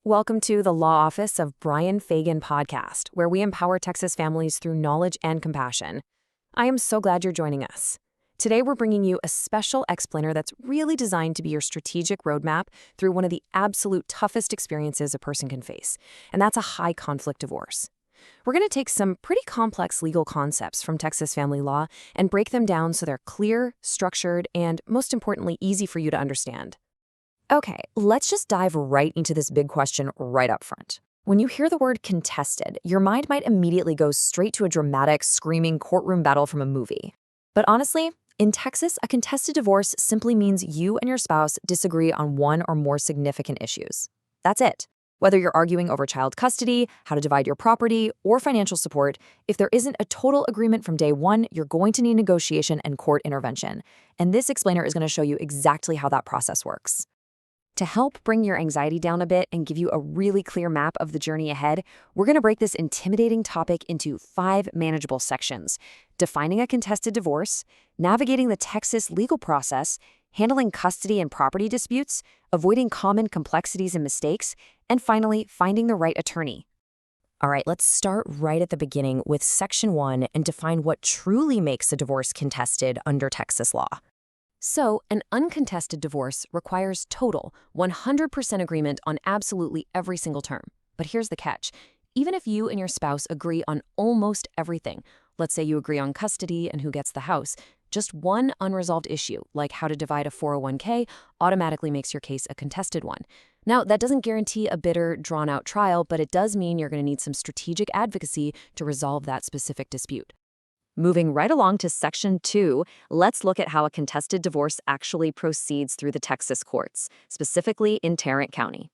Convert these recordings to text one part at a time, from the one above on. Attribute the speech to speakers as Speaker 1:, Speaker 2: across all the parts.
Speaker 1: Welcome to the Law Office of Bryan Fagan podcast, where we empower Texas families through knowledge and compassion. I am so glad you're joining us. Today, we're bringing you a special explainer that's really designed to be your strategic roadmap through one of the absolute toughest experiences a person can face, and that's a high-conflict divorce. We're going to take some pretty complex legal concepts from Texas family law and break them down so they're clear, structured, and, most importantly, easy for you to understand. Okay, let's just dive right into this big question right up front. When you hear the word contested, your mind might immediately go straight to a dramatic, screaming courtroom battle from a movie. But honestly, in Texas, a contested divorce simply means you and your spouse disagree on one or more significant issues. That's it. Whether you're arguing over child custody, how to divide your property, or financial support, if there isn't a total agreement from day one, you're going to need negotiation and court intervention. And this explainer is going to show you exactly how that process works. To help bring your anxiety down a bit and give you a really clear map of the journey ahead, we're going to break this intimidating topic into 5 manageable sections: defining a contested divorce, navigating the Texas legal process, handling custody and property disputes, avoiding common complexities and mistakes, and finally, finding the right attorney. All right, let's start right at the beginning with Section 1 and define what truly makes a divorce contested under Texas law. So, an uncontested divorce requires total 100% agreement on absolutely every single term. But here's the catch. Even if you and your spouse agree on almost everything, let's say you agree on custody and who gets the house, just one unresolved issue, like how to divide a 401k, automatically makes your case a contested one. Now, that doesn't guarantee a bitter, drawn-out trial, but it does mean you're going to need some strategic advocacy to resolve that specific dispute. Moving right along to Section 2, let's look at how a contested divorce actually proceeds through the Texas courts, specifically in Tarrant County.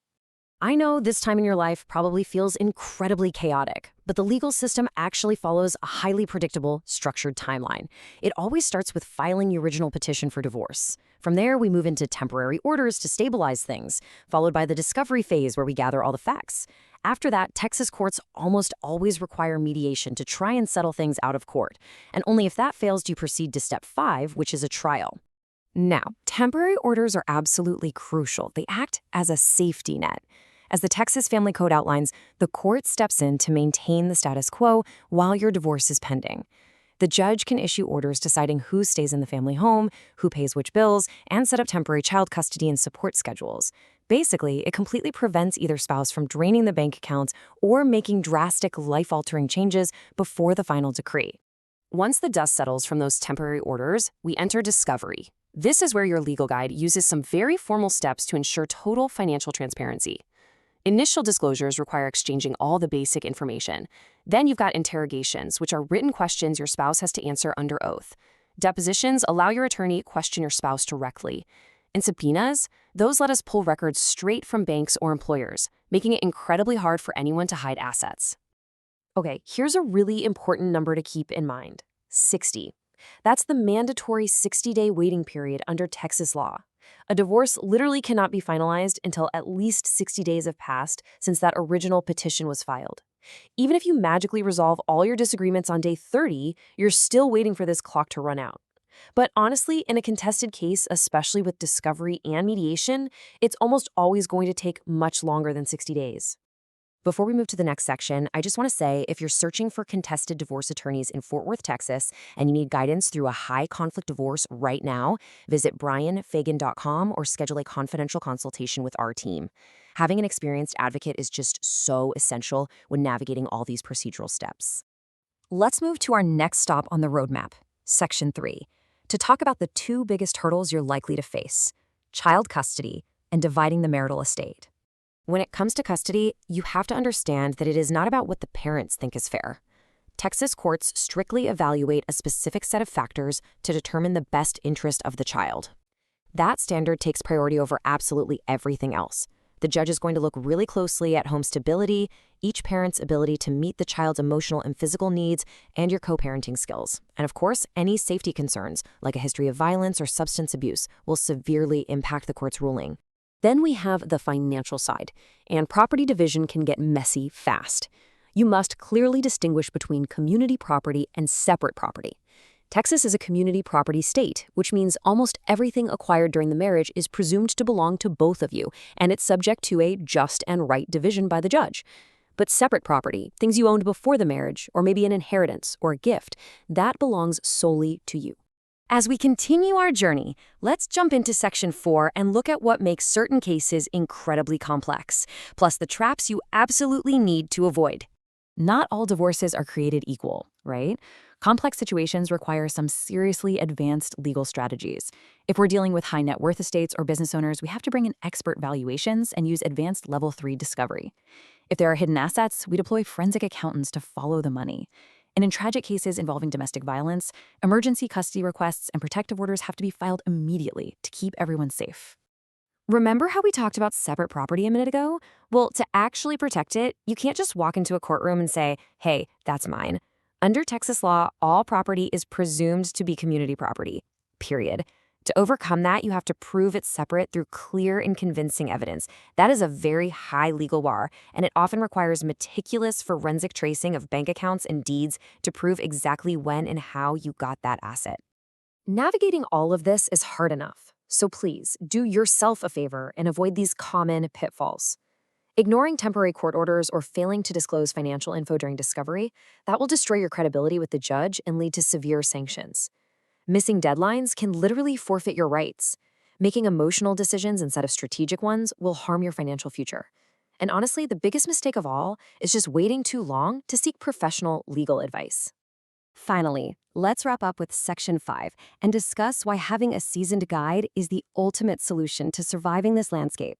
Speaker 1: I know this time in your life probably feels incredibly chaotic, but the legal system actually follows a highly predictable, structured timeline. It always starts with filing the original petition for divorce. From there, we move into temporary orders to stabilize things, followed by the discovery phase where we gather all the facts. After that, Texas courts almost always require mediation to try and settle things out of court, and only if that fails do you proceed to Step 5, which is a trial. Now, temporary orders are absolutely crucial. They act as a safety net. As the Texas Family Code outlines, the court steps in to maintain the status quo while your divorce is pending. The judge can issue orders deciding who stays in the family home, who pays which bills, and set up temporary child custody and support schedules. Basically, it completely prevents either spouse from draining the bank accounts or making drastic, life-altering changes before the final decree. Once the dust settles from those temporary orders, we enter discovery. This is where your legal guide uses some very formal steps to ensure total financial transparency. Initial disclosures require exchanging all the basic information. Then you've got interrogations, which are written questions your spouse has to answer under oath. Depositions allow your attorney to question your spouse directly. And subpoenas, those let us pull records straight from banks or employers, making it incredibly hard for anyone to hide assets. Okay, here's a really important number to keep in mind: 60. That's the mandatory 60-day waiting period under Texas law. A divorce literally cannot be finalized until at least 60 days have passed since that original petition was filed. Even if you magically resolve all your disagreements on day 30, you're still waiting for this clock to run out. But honestly, in a contested case, especially with discovery and mediation, it's almost always going to take much longer than 60 days. Before we move to the next section, I just want to say if you're searching for contested divorce attorneys in Fort Worth, Texas, and you need guidance through a high-conflict divorce right now, visit bryanfagan.com or schedule a confidential consultation with our team. Having an experienced advocate is just so essential when navigating all these procedural steps. Let's move to our next stop on the roadmap, Section 3, to talk about the 2 biggest hurdles you're likely to face: child custody and dividing the marital estate. When it comes to custody, you have to understand that it is not about what the parents think is fair. Texas courts strictly evaluate a specific set of factors to determine the best interest of the child. That standard takes priority over absolutely everything else. The judge is going to look really closely at home stability, each parent's ability to meet the child's emotional and physical needs, and your co-parenting skills. And of course, any safety concerns, like a history of violence or substance abuse, will severely impact the court's ruling. Then we have the financial side, and property division can get messy fast. You must clearly distinguish between community property and separate property. Texas is a community property state, which means almost everything acquired during the marriage is presumed to belong to both of you, and it's subject to a just and right division by the judge. But separate property, things you owned before the marriage, or maybe an inheritance or a gift, that belongs solely to you. As we continue our journey, let's jump into Section 4 and look at what makes certain cases incredibly complex, plus the traps you absolutely need to avoid. Not all divorces are created equal, right? Complex situations require some seriously advanced legal strategies. If we're dealing with high net worth estates or business owners, we have to bring in expert valuations and use advanced Level 3 discovery. If there are hidden assets, we deploy forensic accountants to follow the money. And in tragic cases involving domestic violence, emergency custody requests and protective orders have to be filed immediately to keep everyone safe. Remember how we talked about separate property a minute ago? Well, to actually protect it, you can't just walk into a courtroom and say, hey, that's mine. Under Texas law, all property is presumed to be community property, period. To overcome that, you have to prove it's separate through clear and convincing evidence. That is a very high legal bar, and it often requires meticulous forensic tracing of bank accounts and deeds to prove exactly when and how you got that asset. Navigating all of this is hard enough, so please do yourself a favor and avoid these common pitfalls. Ignoring temporary court orders or failing to disclose financial info during discovery, that will destroy your credibility with the judge and lead to severe sanctions. Missing deadlines can literally forfeit your rights. Making emotional decisions instead of strategic ones will harm your financial future. And honestly, the biggest mistake of all is just waiting too long to seek professional legal advice. Finally, let's wrap up with Section 5 and discuss why having a seasoned guide is the ultimate solution to surviving this landscape.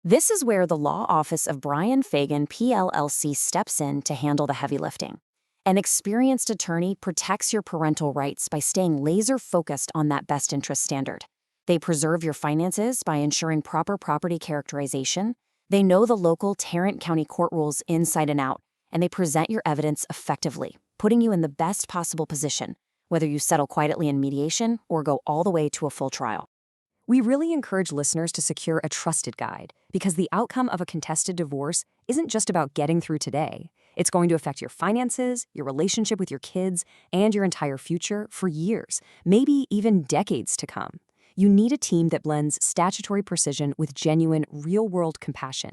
Speaker 1: This is where the law office of Bryan Fagan, PLLC steps in to handle the heavy lifting. An experienced attorney protects your parental rights by staying laser-focused on that best interest standard. They preserve your finances by ensuring proper property characterization. They know the local Tarrant County court rules inside and out, and they present your evidence effectively, putting you in the best possible position, whether you settle quietly in mediation or go all the way to a full trial. We really encourage listeners to secure a trusted guide because the outcome of a contested divorce isn't just about getting through today. It's going to affect your finances, your relationship with your kids, and your entire future for years, maybe even decades to come. You need a team that blends statutory precision with genuine, real-world compassion.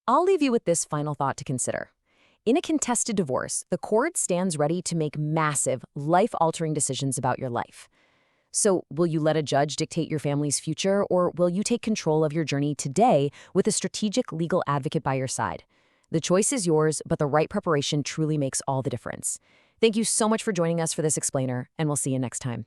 Speaker 1: I'll leave you with this final thought to consider. In a contested divorce, the court stands ready to make massive, life-altering decisions about your life. So, will you let a judge dictate your family's future, or will you take control of your journey today with a strategic legal advocate by your side? The choice is yours, but the right preparation truly makes all the difference. Thank you so much for joining us for this explainer, and we'll see you next time.